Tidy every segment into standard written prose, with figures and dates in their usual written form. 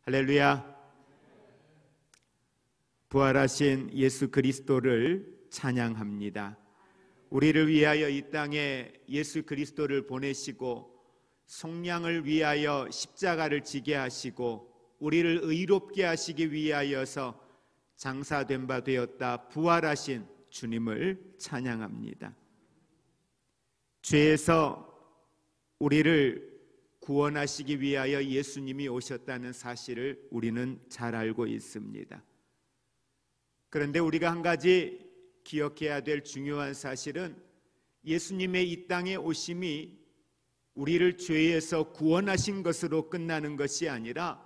할렐루야. 부활하신 예수 그리스도를 찬양합니다. 우리를 위하여 이 땅에 예수 그리스도를 보내시고 속량을 위하여 십자가를 지게 하시고 우리를 의롭게 하시기 위하여서 장사된 바 되었다 부활하신 주님을 찬양합니다. 죄에서 우리를 구원하시기 위하여 예수님이 오셨다는 사실을 우리는 잘 알고 있습니다. 그런데 우리가 한 가지 기억해야 될 중요한 사실은 예수님의 이 땅에 오심이 우리를 죄에서 구원하신 것으로 끝나는 것이 아니라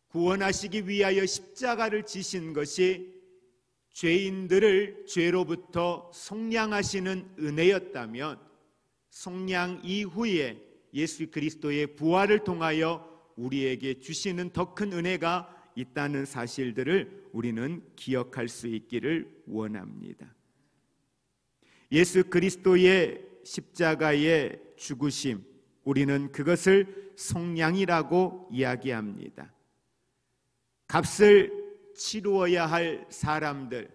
구원하시기 위하여 십자가를 지신 것이 죄인들을 죄로부터 속량하시는 은혜였다면 속량 이후에 예수 그리스도의 부활을 통하여 우리에게 주시는 더 큰 은혜가 있다는 사실들을 우리는 기억할 수 있기를 원합니다. 예수 그리스도의 십자가의 죽으심, 우리는 그것을 속량이라고 이야기합니다. 값을 치루어야 할 사람들,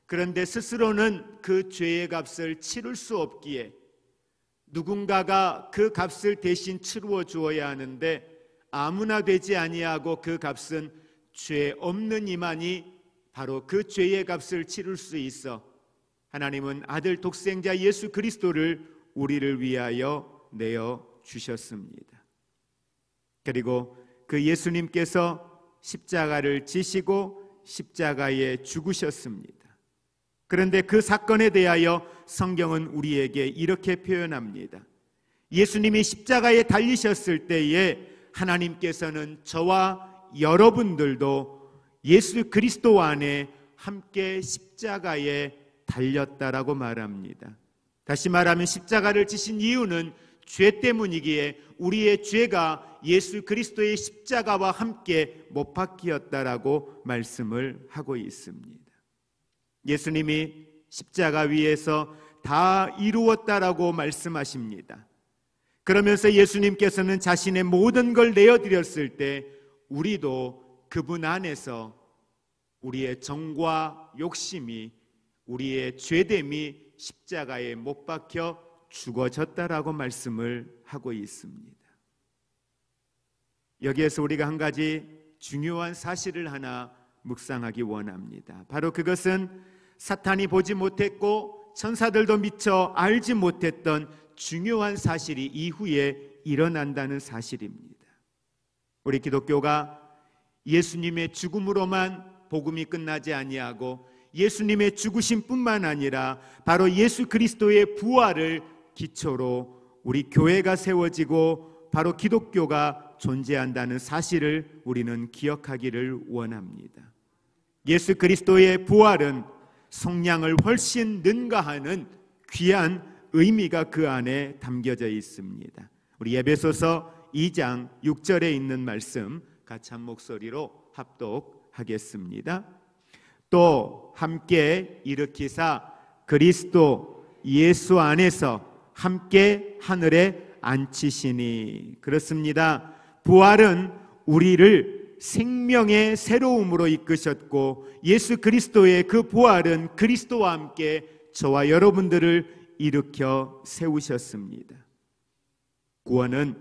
그런데 스스로는 그 죄의 값을 치룰 수 없기에 누군가가 그 값을 대신 치루어 주어야 하는데 아무나 되지 아니하고 그 값은 죄 없는 이만이 바로 그 죄의 값을 치룰 수 있어 하나님은 아들 독생자 예수 그리스도를 우리를 위하여 내어 주셨습니다. 그리고 그 예수님께서 십자가를 지시고 십자가에 죽으셨습니다. 그런데 그 사건에 대하여 성경은 우리에게 이렇게 표현합니다. 예수님이 십자가에 달리셨을 때에 하나님께서는 저와 여러분들도 예수 그리스도 안에 함께 십자가에 달렸다라고 말합니다. 다시 말하면 십자가를 지신 이유는 죄 때문이기에 우리의 죄가 예수 그리스도의 십자가와 함께 못 박히었다라고 말씀을 하고 있습니다. 예수님이 십자가 위에서 다 이루었다라고 말씀하십니다. 그러면서 예수님께서는 자신의 모든 걸 내어드렸을 때 우리도 그분 안에서 우리의 정과 욕심이 우리의 죄됨이 십자가에 못 박혀 죽어졌다라고 말씀을 하고 있습니다. 여기에서 우리가 한 가지 중요한 사실을 하나 묵상하기 원합니다. 바로 그것은 사탄이 보지 못했고 천사들도 미처 알지 못했던 중요한 사실이 이후에 일어난다는 사실입니다. 우리 기독교가 예수님의 죽음으로만 복음이 끝나지 아니하고 예수님의 죽으심뿐만 아니라 바로 예수 그리스도의 부활을 기초로 우리 교회가 세워지고 바로 기독교가 존재한다는 사실을 우리는 기억하기를 원합니다. 예수 그리스도의 부활은 속량을 훨씬 능가하는 귀한 의미가 그 안에 담겨져 있습니다. 우리 에베소서 2장 6절에 있는 말씀 같이 한 목소리로 합독하겠습니다. 또 함께 일으키사 그리스도 예수 안에서 함께 하늘에 앉히시니. 그렇습니다. 부활은 우리를 생명의 새로움으로 이끄셨고 예수 그리스도의 그 부활은 그리스도와 함께 저와 여러분들을 일으켜 세우셨습니다. 구원은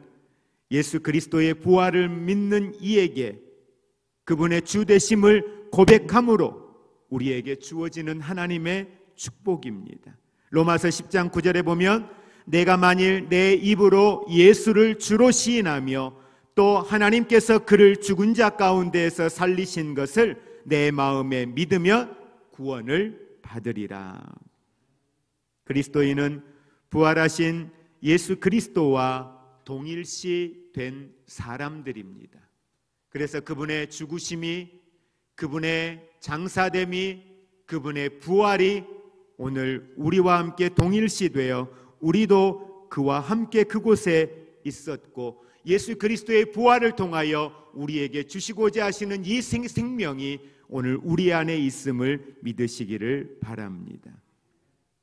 예수 그리스도의 부활을 믿는 이에게 그분의 주되심을 고백함으로 우리에게 주어지는 하나님의 축복입니다. 로마서 10장 9절에 보면 내가 만일 내 입으로 예수를 주로 시인하며 또 하나님께서 그를 죽은 자 가운데에서 살리신 것을 내 마음에 믿으면 구원을 받으리라. 그리스도인은 부활하신 예수 그리스도와 동일시 된 사람들입니다. 그래서 그분의 죽으심이, 그분의 장사됨이, 그분의 부활이 오늘 우리와 함께 동일시되어 우리도 그와 함께 그곳에 있었고 예수 그리스도의 부활을 통하여 우리에게 주시고자 하시는 이 생명이 오늘 우리 안에 있음을 믿으시기를 바랍니다.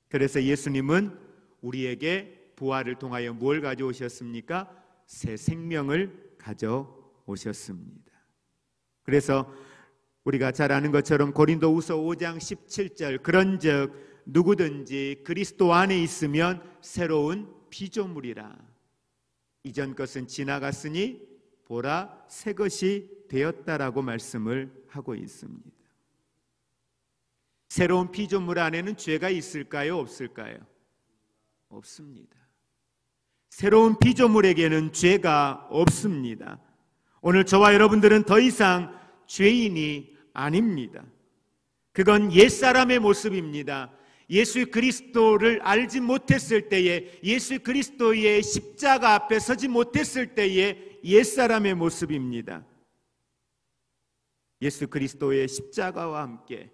그래서 예수님은 우리에게 부활을 통하여 뭘 가져오셨습니까? 새 생명을 가져오셨습니다. 그래서 우리가 잘 아는 것처럼 고린도후서 5장 17절 그런즉 누구든지 그리스도 안에 있으면 새로운 피조물이라. 이전 것은 지나갔으니 보라 새 것이 되었다라고 말씀을 하고 있습니다. 새로운 피조물 안에는 죄가 있을까요? 없을까요? 없습니다. 새로운 피조물에게는 죄가 없습니다. 오늘 저와 여러분들은 더 이상 죄인이 아닙니다. 그건 옛사람의 모습입니다. 예수 그리스도를 알지 못했을 때에, 예수 그리스도의 십자가 앞에 서지 못했을 때의 옛사람의 모습입니다. 예수 그리스도의 십자가와 함께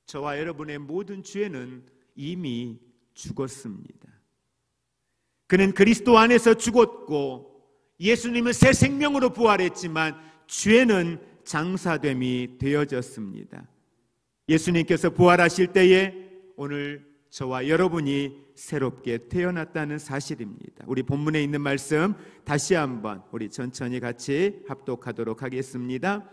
저와 여러분의 모든 죄는 이미 죽었습니다. 그는 그리스도 안에서 죽었고 예수님은 새 생명으로 부활했지만 죄는 장사됨이 되어졌습니다. 예수님께서 부활하실 때에 오늘 저와 여러분이 새롭게 태어났다는 사실입니다. 우리 본문에 있는 말씀 다시 한번 우리 천천히 같이 합독하도록 하겠습니다.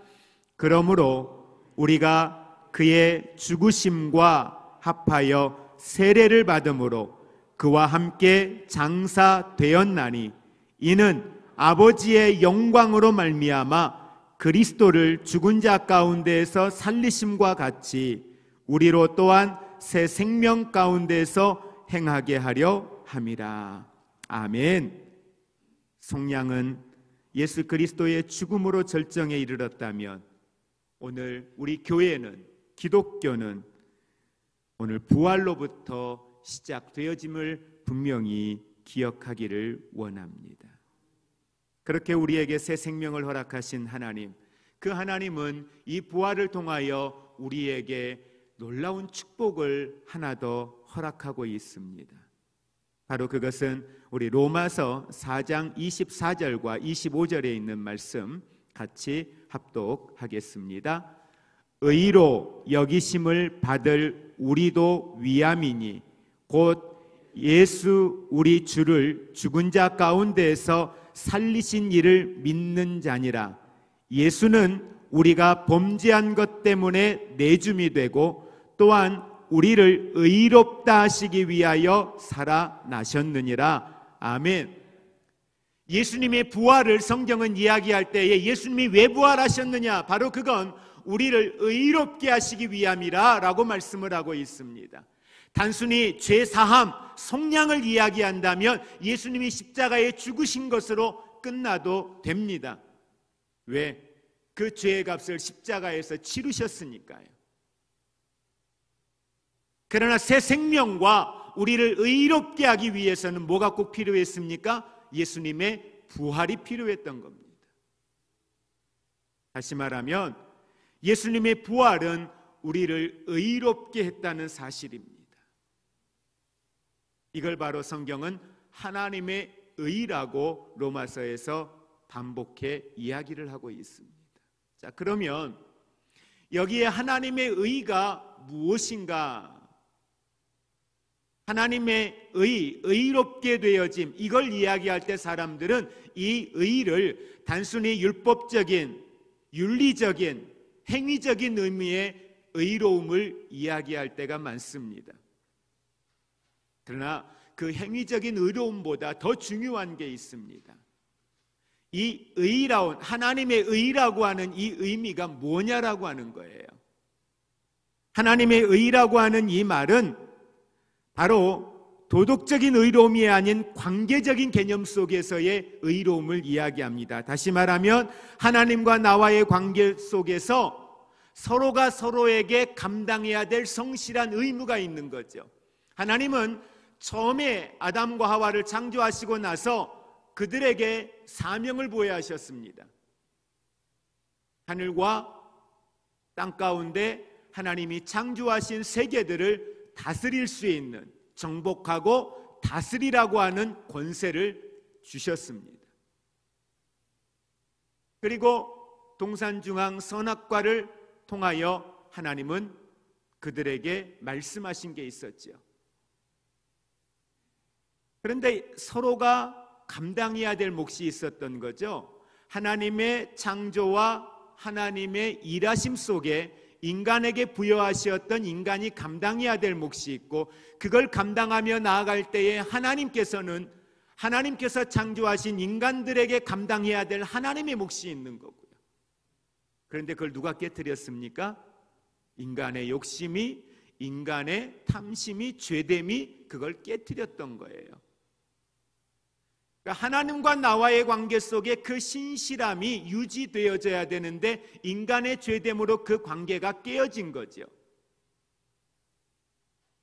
그러므로 우리가 그의 죽으심과 합하여 세례를 받음으로 그와 함께 장사되었나니 이는 아버지의 영광으로 말미암아 그리스도를 죽은 자 가운데에서 살리심과 같이 우리로 또한 새 생명 가운데서 행하게 하려 함이라. 아멘. 속량은 예수 그리스도의 죽음으로 절정에 이르렀다면 오늘 우리 교회는, 기독교는 오늘 부활로부터 시작되어짐을 분명히 기억하기를 원합니다. 그렇게 우리에게 새 생명을 허락하신 하나님, 그 하나님은 이 부활을 통하여 우리에게 놀라운 축복을 하나 더 허락하고 있습니다. 바로 그것은 우리 로마서 4장 24절과 25절에 있는 말씀 같이 합독하겠습니다. 의로 여기심을 받을 우리도 위함이니 곧 예수 우리 주를 죽은 자 가운데에서 살리신 이를 믿는 자니라. 예수는 우리가 범죄한 것 때문에 내줌이 되고 또한 우리를 의롭다 하시기 위하여 살아나셨느니라. 아멘. 예수님의 부활을 성경은 이야기할 때에 예수님이 왜 부활하셨느냐? 바로 그건 우리를 의롭게 하시기 위함이라 라고 말씀을 하고 있습니다. 단순히 죄사함, 속량을 이야기한다면 예수님이 십자가에 죽으신 것으로 끝나도 됩니다. 왜? 그 죄의 값을 십자가에서 치르셨으니까요. 그러나 새 생명과 우리를 의롭게 하기 위해서는 뭐가 꼭 필요했습니까? 예수님의 부활이 필요했던 겁니다. 다시 말하면 예수님의 부활은 우리를 의롭게 했다는 사실입니다. 이걸 바로 성경은 하나님의 의라고 로마서에서 반복해 이야기를 하고 있습니다. 자, 그러면 여기에 하나님의 의가 무엇인가? 하나님의 의, 의롭게 되어짐, 이걸 이야기할 때 사람들은 이 의를 단순히 율법적인, 윤리적인, 행위적인 의미의 의로움을 이야기할 때가 많습니다. 그러나 그 행위적인 의로움보다 더 중요한 게 있습니다. 이 의라운, 하나님의 의라고 하는 이 의미가 뭐냐라고 하는 거예요. 하나님의 의라고 하는 이 말은 바로 도덕적인 의로움이 아닌 관계적인 개념 속에서의 의로움을 이야기합니다. 다시 말하면 하나님과 나와의 관계 속에서 서로가 서로에게 감당해야 될 성실한 의무가 있는 거죠. 하나님은 처음에 아담과 하와를 창조하시고 나서 그들에게 사명을 부여하셨습니다. 하늘과 땅 가운데 하나님이 창조하신 세계들을 다스릴 수 있는, 정복하고 다스리라고 하는 권세를 주셨습니다. 그리고 동산중앙 선악과를 통하여 하나님은 그들에게 말씀하신 게 있었죠. 그런데 서로가 감당해야 될 몫이 있었던 거죠. 하나님의 창조와 하나님의 일하심 속에 인간에게 부여하셨던 인간이 감당해야 될 몫이 있고, 그걸 감당하며 나아갈 때에 하나님께서 창조하신 인간들에게 감당해야 될 하나님의 몫이 있는 거고요. 그런데 그걸 누가 깨뜨렸습니까? 인간의 욕심이, 인간의 탐심이, 죄됨이 그걸 깨뜨렸던 거예요. 그러니까 하나님과 나와의 관계 속에 그 신실함이 유지되어져야 되는데 인간의 죄됨으로 그 관계가 깨어진 거죠.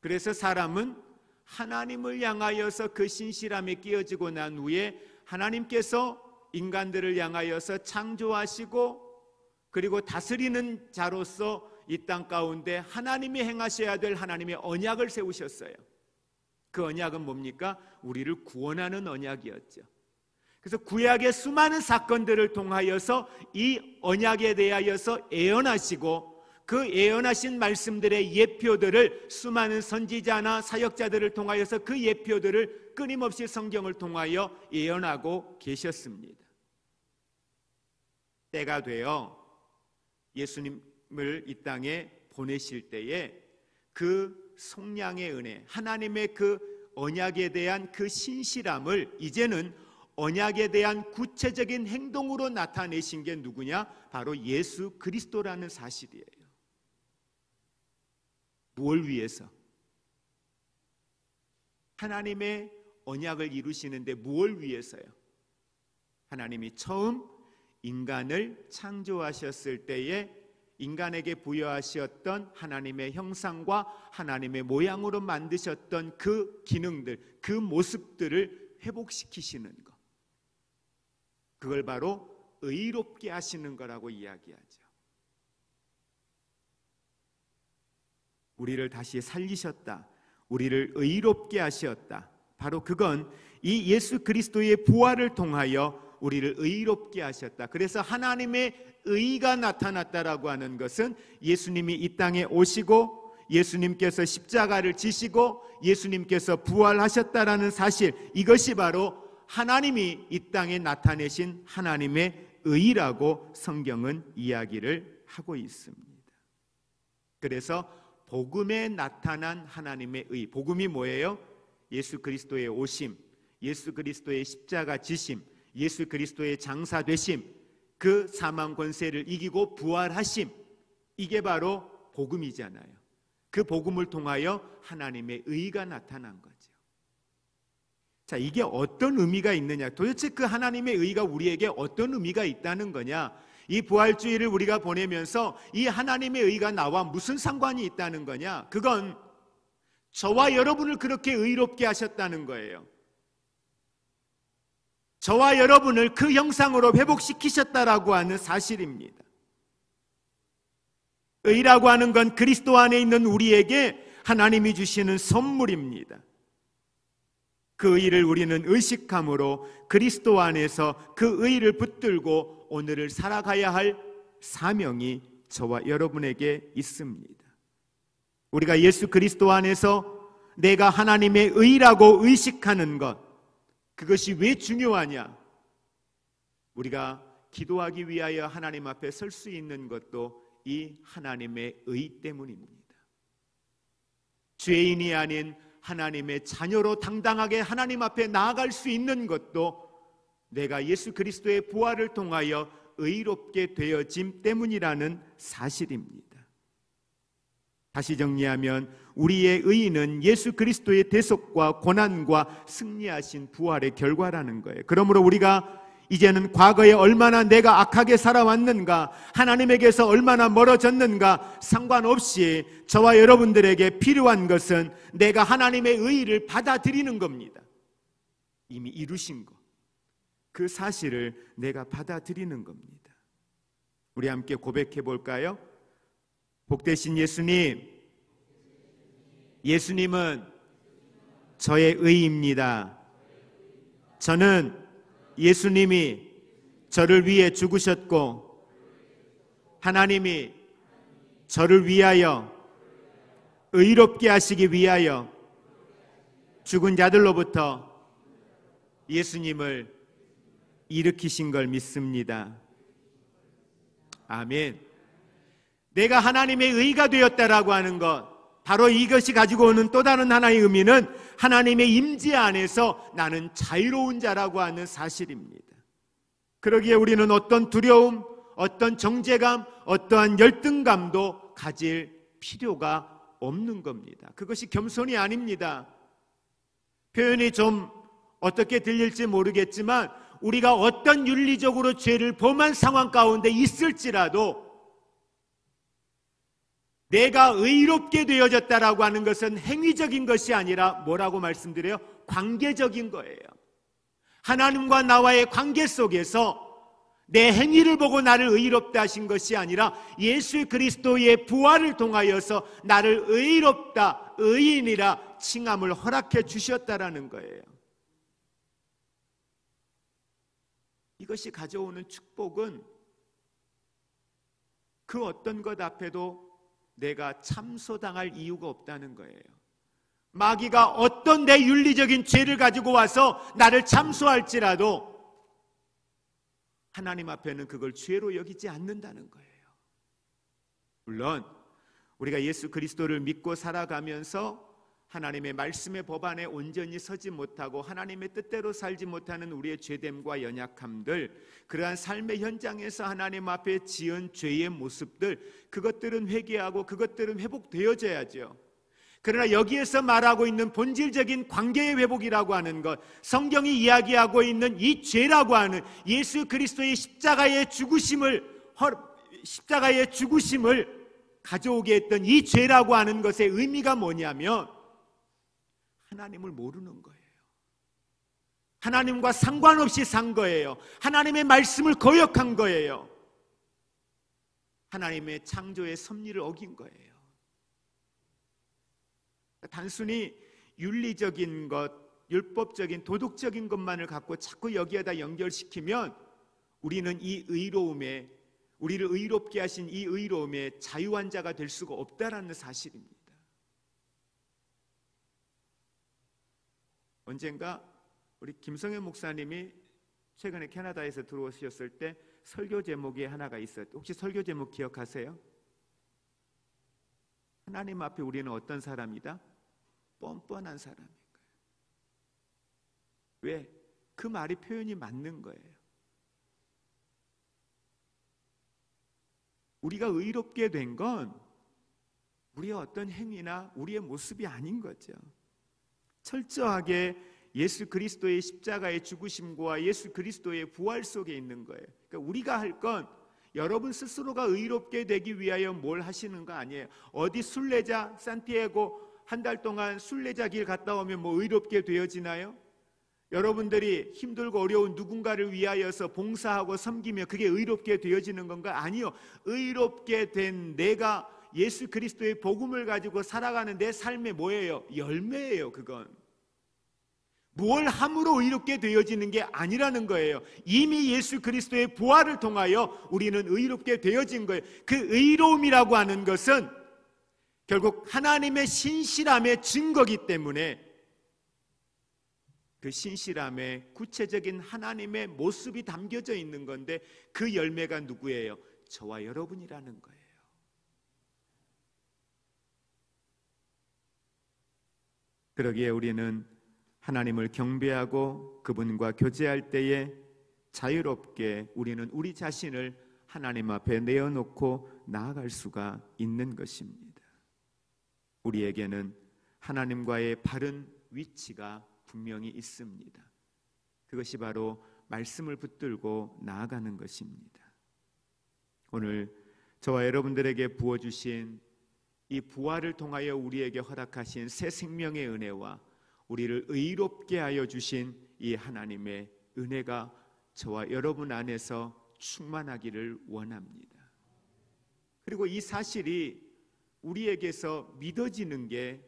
그래서 사람은 하나님을 향하여서 그 신실함이 깨어지고 난 후에 하나님께서 인간들을 향하여서 창조하시고 그리고 다스리는 자로서 이 땅 가운데 하나님이 행하셔야 될 하나님의 언약을 세우셨어요. 그 언약은 뭡니까? 우리를 구원하는 언약이었죠. 그래서 구약의 수많은 사건들을 통하여서 이 언약에 대하여서 예언하시고, 그 예언하신 말씀들의 예표들을 수많은 선지자나 사역자들을 통하여서 그 예표들을 끊임없이 성경을 통하여 예언하고 계셨습니다. 때가 되어 예수님을 이 땅에 보내실 때에 그 속량의 은혜, 하나님의 그 언약에 대한 그 신실함을 이제는 언약에 대한 구체적인 행동으로 나타내신 게 누구냐? 바로 예수 그리스도라는 사실이에요. 뭘 위해서? 하나님의 언약을 이루시는데 뭘 위해서요? 하나님이 처음 인간을 창조하셨을 때에 인간에게 부여하셨던 하나님의 형상과 하나님의 모양으로 만드셨던 그 기능들, 그 모습들을 회복시키시는 것, 그걸 바로 의롭게 하시는 거라고 이야기하죠. 우리를 다시 살리셨다, 우리를 의롭게 하셨다. 바로 그건 이 예수 그리스도의 부활을 통하여 우리를 의롭게 하셨다. 그래서 하나님의 의가 나타났다라고 하는 것은 예수님이 이 땅에 오시고 예수님께서 십자가를 지시고 예수님께서 부활하셨다라는 사실, 이것이 바로 하나님이 이 땅에 나타내신 하나님의 의라고 성경은 이야기를 하고 있습니다. 그래서 복음에 나타난 하나님의 의, 복음이 뭐예요? 예수 그리스도의 오심, 예수 그리스도의 십자가 지심, 예수 그리스도의 장사되심, 그 사망 권세를 이기고 부활하심, 이게 바로 복음이잖아요. 그 복음을 통하여 하나님의 의가 나타난 거죠. 자, 이게 어떤 의미가 있느냐? 도대체 그 하나님의 의가 우리에게 어떤 의미가 있다는 거냐? 이 부활주의를 우리가 보내면서 이 하나님의 의가 나와 무슨 상관이 있다는 거냐? 그건 저와 여러분을 그렇게 의롭게 하셨다는 거예요. 저와 여러분을 그 형상으로 회복시키셨다라고 하는 사실입니다. 의라고 하는 건 그리스도 안에 있는 우리에게 하나님이 주시는 선물입니다. 그 의를 우리는 의식함으로 그리스도 안에서 그 의를 붙들고 오늘을 살아가야 할 사명이 저와 여러분에게 있습니다. 우리가 예수 그리스도 안에서 내가 하나님의 의라고 의식하는 것, 그것이 왜 중요하냐? 우리가 기도하기 위하여 하나님 앞에 설 수 있는 것도 이 하나님의 의 때문입니다. 죄인이 아닌 하나님의 자녀로 당당하게 하나님 앞에 나아갈 수 있는 것도 내가 예수 그리스도의 부활을 통하여 의롭게 되어짐 때문이라는 사실입니다. 다시 정리하면 우리의 의는 예수 그리스도의 대속과 고난과 승리하신 부활의 결과라는 거예요. 그러므로 우리가 이제는 과거에 얼마나 내가 악하게 살아왔는가, 하나님에게서 얼마나 멀어졌는가 상관없이 저와 여러분들에게 필요한 것은 내가 하나님의 의를 받아들이는 겁니다. 이미 이루신 것, 그 사실을 내가 받아들이는 겁니다. 우리 함께 고백해 볼까요? 복되신 예수님, 예수님은 저의 의입니다. 저는 예수님이 저를 위해 죽으셨고 하나님이 저를 위하여 의롭게 하시기 위하여 죽은 자들로부터 예수님을 일으키신 걸 믿습니다. 아멘. 내가 하나님의 의가 되었다라고 하는 것, 바로 이것이 가지고 오는 또 다른 하나의 의미는 하나님의 임재 안에서 나는 자유로운 자라고 하는 사실입니다. 그러기에 우리는 어떤 두려움, 어떤 정죄감, 어떠한 열등감도 가질 필요가 없는 겁니다. 그것이 겸손이 아닙니다. 표현이 좀 어떻게 들릴지 모르겠지만 우리가 어떤 윤리적으로 죄를 범한 상황 가운데 있을지라도 내가 의롭게 되어졌다라고 하는 것은 행위적인 것이 아니라 뭐라고 말씀드려요? 관계적인 거예요. 하나님과 나와의 관계 속에서 내 행위를 보고 나를 의롭다 하신 것이 아니라 예수 그리스도의 부활을 통하여서 나를 의롭다, 의인이라 칭함을 허락해 주셨다라는 거예요. 이것이 가져오는 축복은 그 어떤 것 앞에도 내가 참소당할 이유가 없다는 거예요. 마귀가 어떤 내 윤리적인 죄를 가지고 와서 나를 참소할지라도 하나님 앞에는 그걸 죄로 여기지 않는다는 거예요. 물론 우리가 예수 그리스도를 믿고 살아가면서 하나님의 말씀의 법안에 온전히 서지 못하고 하나님의 뜻대로 살지 못하는 우리의 죄됨과 연약함들, 그러한 삶의 현장에서 하나님 앞에 지은 죄의 모습들, 그것들은 회개하고 그것들은 회복되어져야죠. 그러나 여기에서 말하고 있는 본질적인 관계의 회복이라고 하는 것, 성경이 이야기하고 있는 이 죄라고 하는 예수 그리스도의 십자가의 죽으심을 가져오게 했던 이 죄라고 하는 것의 의미가 뭐냐면 하나님을 모르는 거예요. 하나님과 상관없이 산 거예요. 하나님의 말씀을 거역한 거예요. 하나님의 창조의 섭리를 어긴 거예요. 단순히 윤리적인 것, 율법적인 도덕적인 것만을 갖고 자꾸 여기에다 연결시키면 우리는 이 의로움에, 우리를 의롭게 하신 이 의로움에 자유한 자가 될 수가 없다라는 사실입니다. 언젠가 우리 김성현 목사님이 최근에 캐나다에서 들어오셨을 때 설교 제목이 하나가 있어요. 혹시 설교 제목 기억하세요? 하나님 앞에 우리는 어떤 사람이다? 뻔뻔한 사람인 거예요. 왜? 그 말이 표현이 맞는 거예요. 우리가 의롭게 된 건 우리의 어떤 행위나 우리의 모습이 아닌 거죠. 철저하게 예수 그리스도의 십자가의 죽으심과 예수 그리스도의 부활 속에 있는 거예요. 그러니까 우리가 할 건 여러분 스스로가 의롭게 되기 위하여 뭘 하시는 거 아니에요. 어디 순례자 산티아고 한 달 동안 순례자 길 갔다 오면 뭐 의롭게 되어지나요? 여러분들이 힘들고 어려운 누군가를 위하여서 봉사하고 섬기며 그게 의롭게 되어지는 건가? 아니요. 의롭게 된 내가 예수 그리스도의 복음을 가지고 살아가는 내 삶의 뭐예요? 열매예요. 그건 뭘 함으로 의롭게 되어지는 게 아니라는 거예요. 이미 예수 그리스도의 부활을 통하여 우리는 의롭게 되어진 거예요. 그 의로움이라고 하는 것은 결국 하나님의 신실함의 증거이기 때문에 그 신실함에 구체적인 하나님의 모습이 담겨져 있는 건데 그 열매가 누구예요? 저와 여러분이라는 거예요. 그러기에 우리는 하나님을 경배하고 그분과 교제할 때에 자유롭게 우리는 우리 자신을 하나님 앞에 내어놓고 나아갈 수가 있는 것입니다. 우리에게는 하나님과의 바른 위치가 분명히 있습니다. 그것이 바로 말씀을 붙들고 나아가는 것입니다. 오늘 저와 여러분들에게 부어주신 이 부활을 통하여 우리에게 허락하신 새 생명의 은혜와 우리를 의롭게 하여 주신 이 하나님의 은혜가 저와 여러분 안에서 충만하기를 원합니다. 그리고 이 사실이 우리에게서 믿어지는 게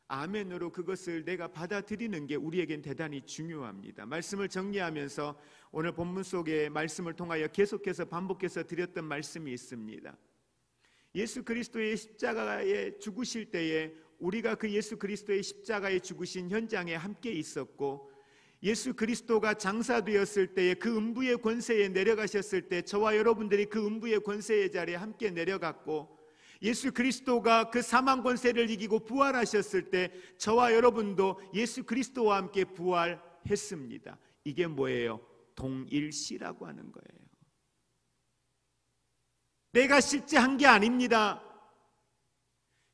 아멘으로 그것을 내가 받아들이는 게 우리에겐 대단히 중요합니다. 말씀을 정리하면서 오늘 본문 속에 말씀을 통하여 계속해서 반복해서 드렸던 말씀이 있습니다. 예수 그리스도의 십자가에 죽으실 때에 우리가 그 예수 그리스도의 십자가에 죽으신 현장에 함께 있었고 예수 그리스도가 장사되었을 때에 그 음부의 권세에 내려가셨을 때 저와 여러분들이 그 음부의 권세의 자리에 함께 내려갔고, 예수 그리스도가 그 사망 권세를 이기고 부활하셨을 때 저와 여러분도 예수 그리스도와 함께 부활했습니다. 이게 뭐예요? 동일시라고 하는 거예요. 내가 실제 한 게 아닙니다.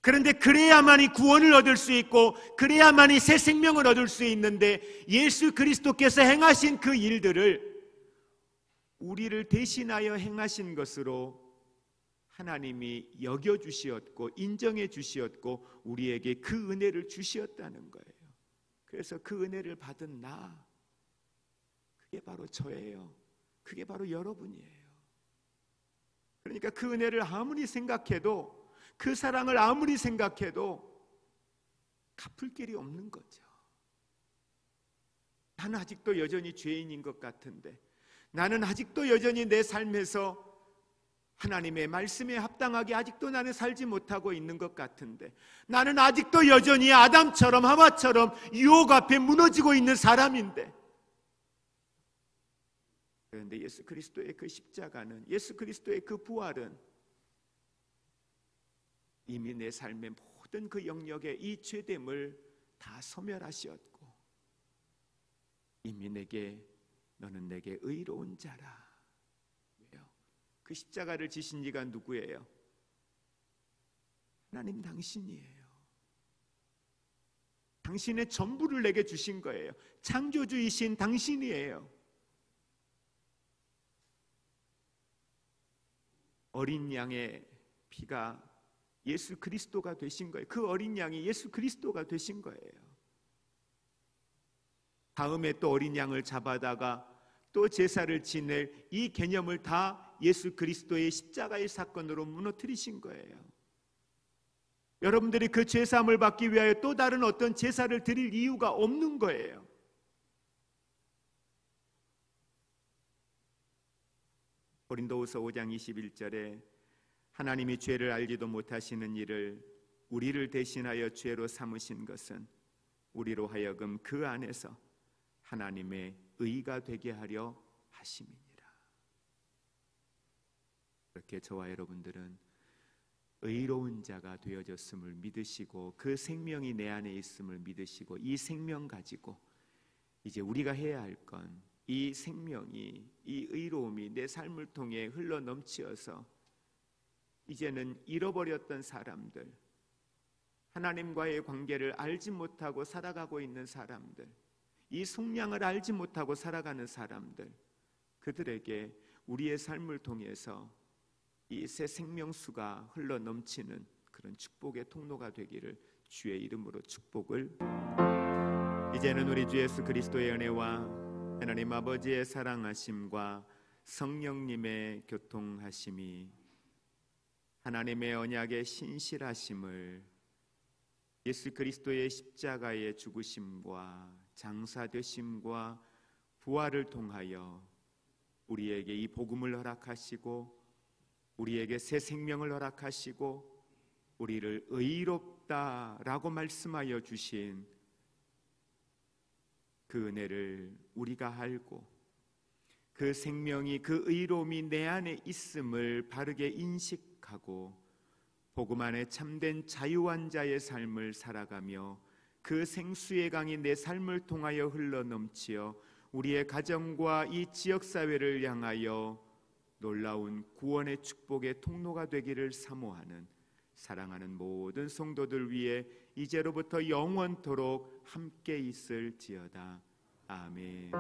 그런데 그래야만이 구원을 얻을 수 있고 그래야만이 새 생명을 얻을 수 있는데, 예수 그리스도께서 행하신 그 일들을 우리를 대신하여 행하신 것으로 하나님이 여겨주시었고 인정해 주시었고 우리에게 그 은혜를 주시었다는 거예요. 그래서 그 은혜를 받은 나, 그게 바로 저예요. 그게 바로 여러분이에요. 그러니까 그 은혜를 아무리 생각해도, 그 사랑을 아무리 생각해도 갚을 길이 없는 거죠. 나는 아직도 여전히 죄인인 것 같은데, 나는 아직도 여전히 내 삶에서 하나님의 말씀에 합당하게 아직도 나는 살지 못하고 있는 것 같은데, 나는 아직도 여전히 아담처럼 하와처럼 유혹 앞에 무너지고 있는 사람인데, 그런데 예수 그리스도의 그 십자가는, 예수 그리스도의 그 부활은 이미 내 삶의 모든 그 영역에 이 죄됨을 다 소멸하시었고, 이미 너는 내게 의로운 자라. 왜요? 그 십자가를 지신 이가 누구예요? 하나님 당신이에요. 당신의 전부를 내게 주신 거예요. 창조주이신 당신이에요. 어린 양의 피가 예수 그리스도가 되신 거예요. 그 어린 양이 예수 그리스도가 되신 거예요. 다음에 또 어린 양을 잡아다가 또 제사를 지낼 이 개념을 다 예수 그리스도의 십자가의 사건으로 무너뜨리신 거예요. 여러분들이 그 죄사함을 받기 위하여 또 다른 어떤 제사를 드릴 이유가 없는 거예요. 고린도후서 5장 21절에 하나님이 죄를 알지도 못하시는 이를 우리를 대신하여 죄로 삼으신 것은 우리로 하여금 그 안에서 하나님의 의가 되게 하려 하심이니라. 그렇게 저와 여러분들은 의로운 자가 되어졌음을 믿으시고, 그 생명이 내 안에 있음을 믿으시고, 이 생명 가지고 이제 우리가 해야 할 건, 이 생명이, 이 의로움이 내 삶을 통해 흘러 넘치어서 이제는 잃어버렸던 사람들, 하나님과의 관계를 알지 못하고 살아가고 있는 사람들, 이 속량을 알지 못하고 살아가는 사람들, 그들에게 우리의 삶을 통해서 이 새 생명수가 흘러 넘치는 그런 축복의 통로가 되기를 주의 이름으로 축복을. 이제는 우리 주 예수 그리스도의 은혜와 하나님 아버지의 사랑하심과 성령님의 교통하심이, 하나님의 언약의 신실하심을, 예수 그리스도의 십자가의 죽으심과 장사되심과 부활을 통하여 우리에게 이 복음을 허락하시고, 우리에게 새 생명을 허락하시고, 우리를 의롭다라고 말씀하여 주신 그 은혜를 우리가 알고, 그 생명이, 그 의로움이 내 안에 있음을 바르게 인식하고 복음 안에 참된 자유한 자의 삶을 살아가며, 그 생수의 강이 내 삶을 통하여 흘러 넘치어 우리의 가정과 이 지역사회를 향하여 놀라운 구원의 축복의 통로가 되기를 사모하는, 사랑하는 모든 성도들 위해 이제로부터 영원토록 함께 있을지어다. 아멘.